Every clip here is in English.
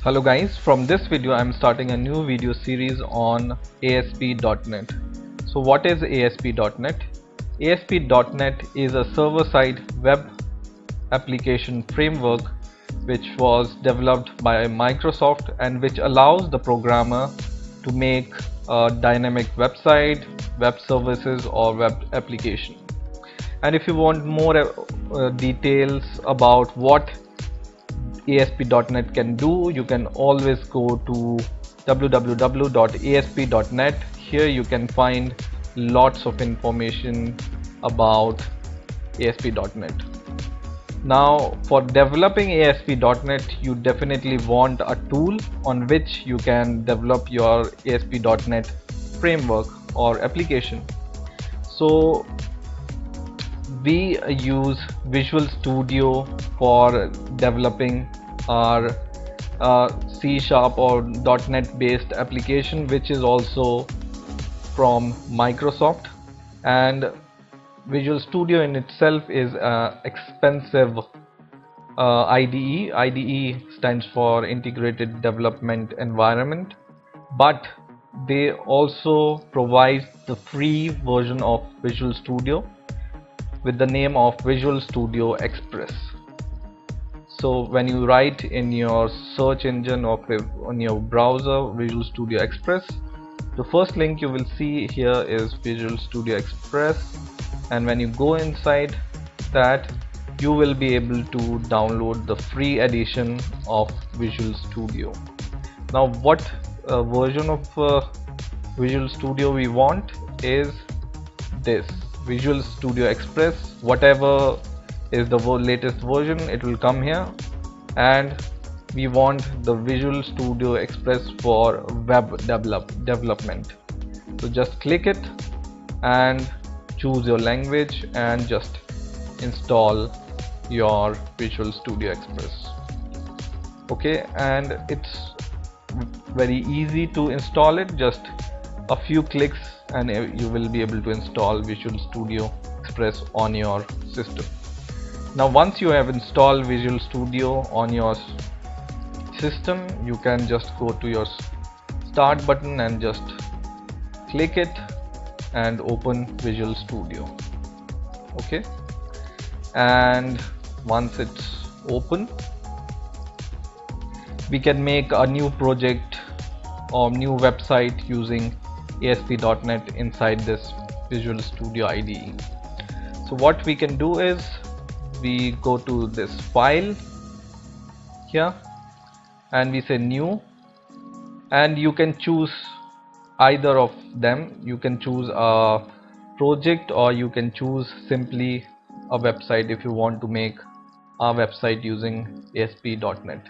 Hello guys, from this video I'm starting a new video series on ASP.NET. So what is ASP.NET? ASP.NET is a server-side web application framework which was developed by Microsoft and which allows the programmer to make a dynamic website, web services or web application. And if you want more details about what ASP.NET can do, you can always go to www.asp.net. Here you can find lots of information about ASP.NET. Now for developing ASP.NET, you definitely want a tool on which you can develop your ASP.NET framework or application. So we use Visual Studio for developing our C# or .NET based application, which is also from Microsoft. And Visual Studio in itself is an expensive IDE. IDE stands for Integrated Development Environment, but they also provide the free version of Visual Studio with the name of Visual Studio Express. So when you write in your search engine or on your browser Visual Studio Express, the first link you will see here is Visual Studio Express, and when you go inside that, you will be able to download the free edition of Visual Studio. Now what version of Visual Studio we want is this Visual Studio Express. Whatever is the latest version, it will come here, and we want the Visual Studio Express for web development. So just click it and choose your language and just install your Visual Studio Express. Okay, and it's very easy to install it, just a few clicks and you will be able to install Visual Studio Express on your system. Now once you have installed Visual Studio on your system, you can just go to your start button and just click it and open Visual Studio. Okay, and once it's open, we can make a new project or new website using ASP.NET inside this Visual Studio IDE. So what we can do is we go to this file here and we say new, and you can choose either of them. You can choose a project or you can choose simply a website if you want to make a website using ASP.NET.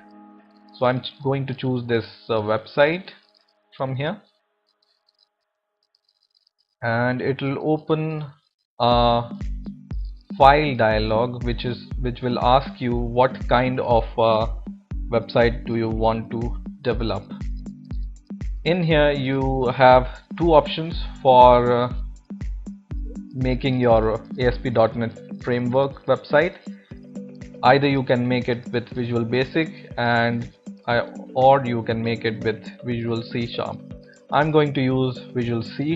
So I'm going to choose this website from here, and it will open a file dialog which will ask you what kind of website do you want to develop. In here you have two options for making your ASP.NET framework website. Either you can make it with Visual Basic or you can make it with Visual C#. I'm going to use Visual C#,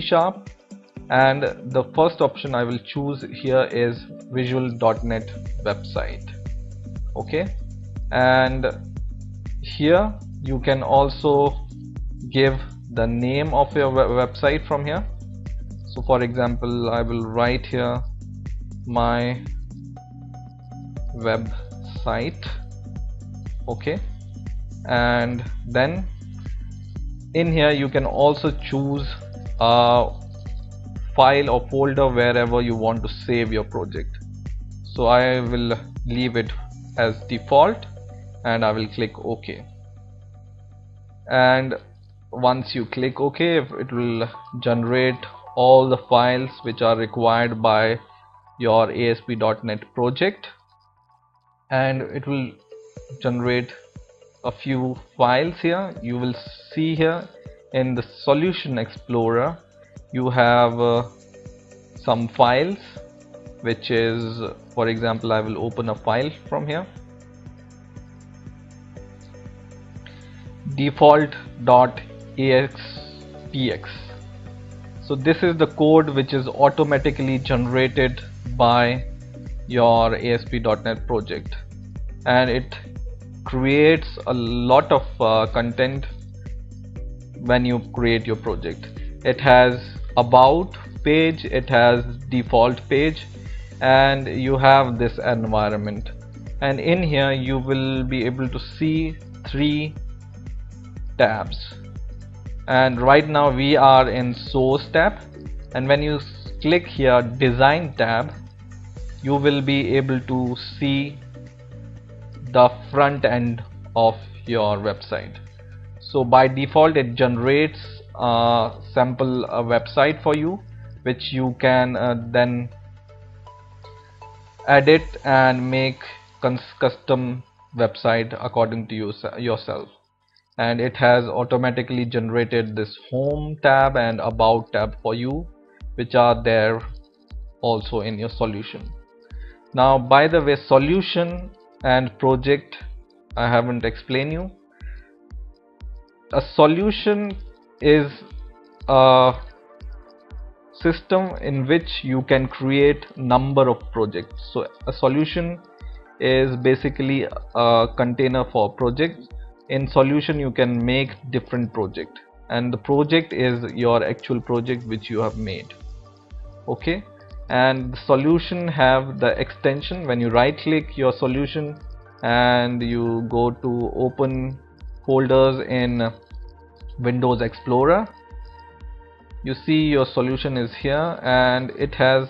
and the first option I will choose here is Visual.NET website. Okay, and here you can also give the name of your website from here. So for example, I will write here my website. Okay, and then in here you can also choose a file or folder wherever you want to save your project. So I will leave it as default and I will click OK. And once you click OK, it will generate all the files which are required by your ASP.NET project, and it will generate a few files here. You will see here in the Solution Explorer you have some files, which is, for example, I will open a file from here. default.axpx. So this is the code which is automatically generated by your ASP.NET project, and it creates a lot of content when you create your project. It has about page, it has default page, and you have this environment, and in here you will be able to see three tabs. And right now we are in source tab, and when you click here design tab, you will be able to see the front end of your website. So by default it generates a sample website for you, which you can then edit and make custom website according to yourself. And it has automatically generated this home tab and about tab for you, which are there also in your solution. Now, by the way, solution and project I haven't explained you. A solution is a system in which you can create number of projects. So a solution is basically a container for projects. In solution you can make different project, and the project is your actual project which you have made. Okay, and the solution have the extension. When you right click your solution and you go to open folders in Windows Explorer, you see your solution is here and it has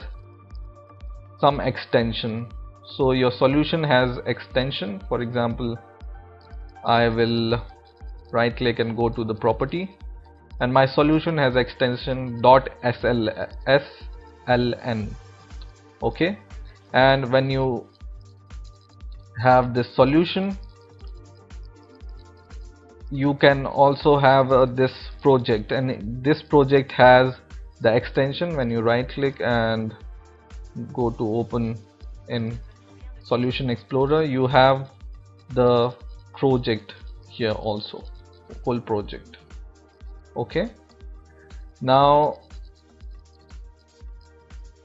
some extension. So your solution has extension. For example, I will right click and go to the property, and my solution has extension .sln. Okay, and when you have this solution, you can also have this project, and this project has the extension. When you right click and go to open in Solution Explorer, you have the project here also, full project. Okay, now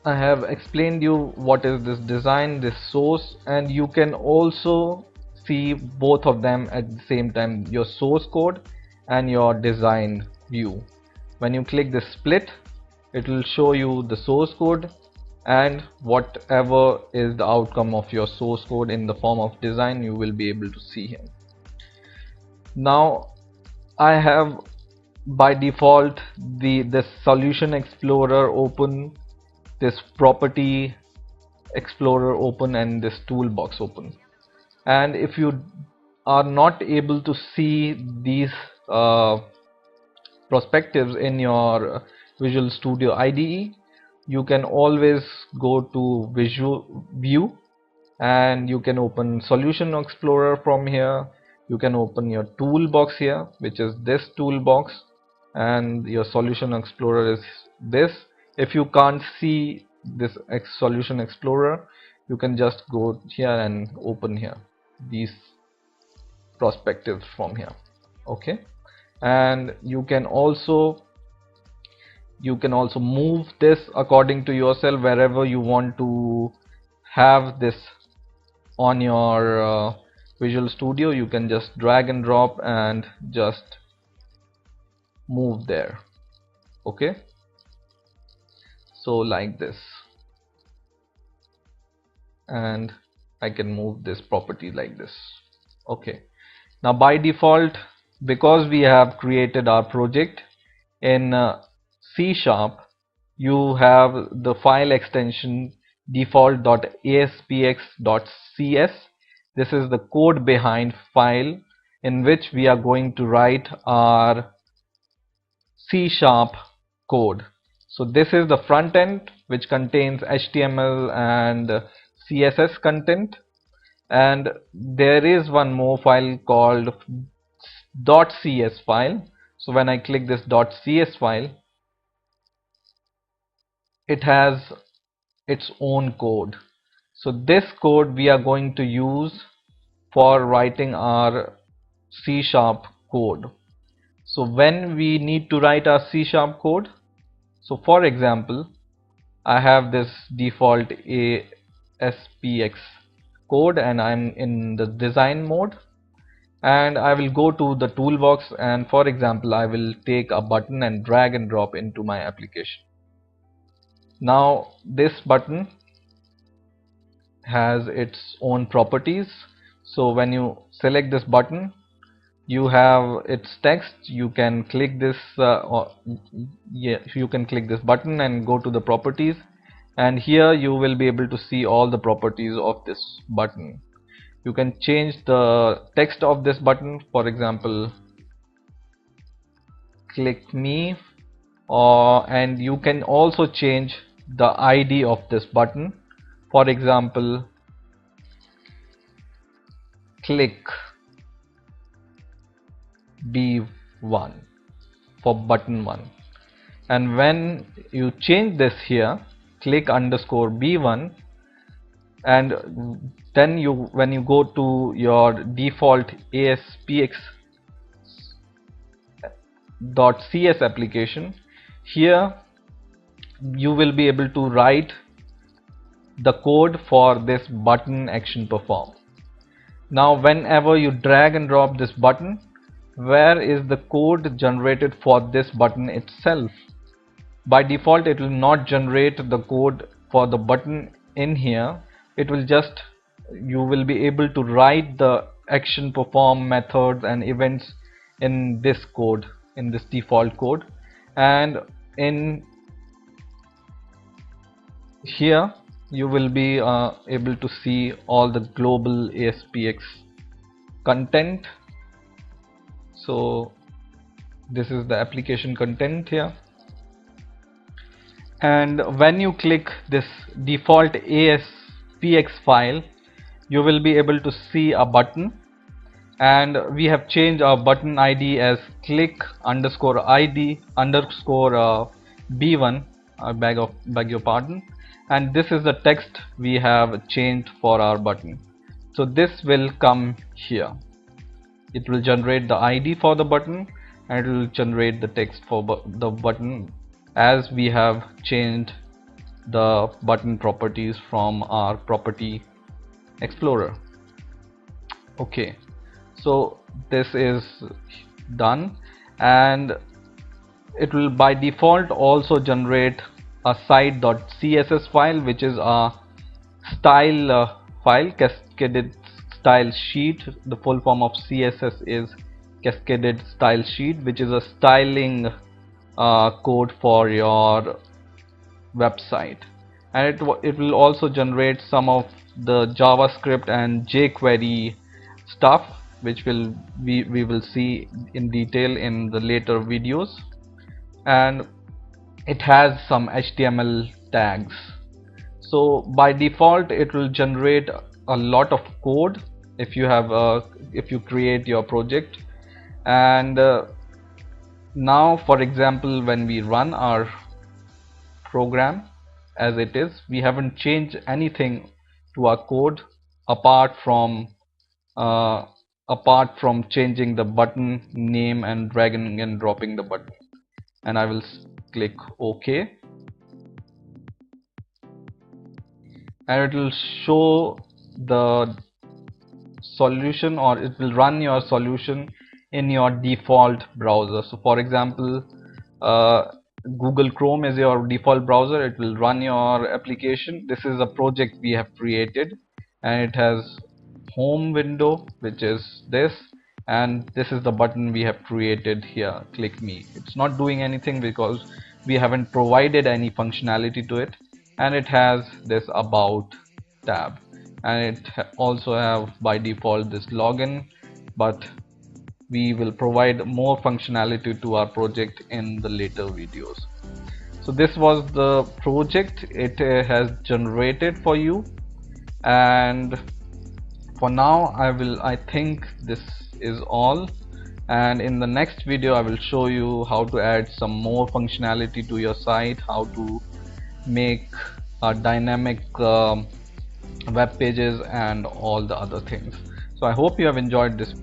I have explained you what is this design, this source, and you can also see both of them at the same time, your source code and your design view. When you click the split, it will show you the source code and whatever is the outcome of your source code in the form of design, you will be able to see him. Now I have by default this Solution Explorer open, this Property Explorer open, and this Toolbox open. And if you are not able to see these perspectives in your Visual Studio IDE, you can always go to Visual View and you can open Solution Explorer from here. You can open your toolbox here, which is this toolbox, and your Solution Explorer is this. If you can't see this Solution Explorer, you can just go here and open here these perspectives from here. Okay, and you can also move this according to yourself. Wherever you want to have this on your Visual Studio, you can just drag and drop and just move there. Okay, so like this, and I can move this property like this. Okay, now by default, because we have created our project in C#, you have the file extension default.aspx.cs. This is the code behind file in which we are going to write our C# code. So this is the front end which contains HTML and CSS content, and there is one more file called .cs file. So when I click this .cs file, it has its own code. So this code we are going to use for writing our C# code. So when we need to write our C# code, so for example, I have this default ASPX code and I'm in the design mode, and I will go to the toolbox, and for example I will take a button and drag and drop into my application. Now this button has its own properties. So when you select this button, you have its text. You can click this you can click this button and go to the properties, and here you will be able to see all the properties of this button. You can change the text of this button, for example click me, or and you can also change the ID of this button, for example click B1 for button 1. And when you change this here, click underscore B1, and then when you go to your default ASPX.cs application, here you will be able to write the code for this button action perform. Now whenever you drag and drop this button, where is the code generated for this button itself? By default it will not generate the code for the button in here. It will just, you will be able to write the action perform methods and events in this code, in this default code, and in here you will be able to see all the global ASPX content. So this is the application content here, and when you click this default ASPX file, you will be able to see a button, and we have changed our button ID as click underscore ID underscore B1. I beg your pardon, and this is the text we have changed for our button. So this will come here. It will generate the ID for the button, and it will generate the text for the button, as we have changed the button properties from our property explorer. Okay, so this is done, and it will by default also generate a site.css file, which is a style file, cascaded style sheet. The full form of CSS is cascaded style sheet, which is a styling code for your website, and it will also generate some of the JavaScript and jQuery stuff, which we will see in detail in the later videos, and it has some HTML tags. So by default it will generate a lot of code if you have if you create your project. And now for example, when we run our program as it is, we haven't changed anything to our code apart from changing the button name and dragging and dropping the button. And I will click OK, and it will show the solution, or it will run your solution in your default browser. So for example, Google Chrome is your default browser. It will run your application. This is a project we have created, and it has home window, which is this, and this is the button we have created here, click me. It's not doing anything because we haven't provided any functionality to it, and it has this about tab, and it also have by default this login, but we will provide more functionality to our project in the later videos. So this was the project it has generated for you, and for now I think this is all, and in the next video I will show you how to add some more functionality to your site, how to make a dynamic web pages and all the other things. So I hope you have enjoyed this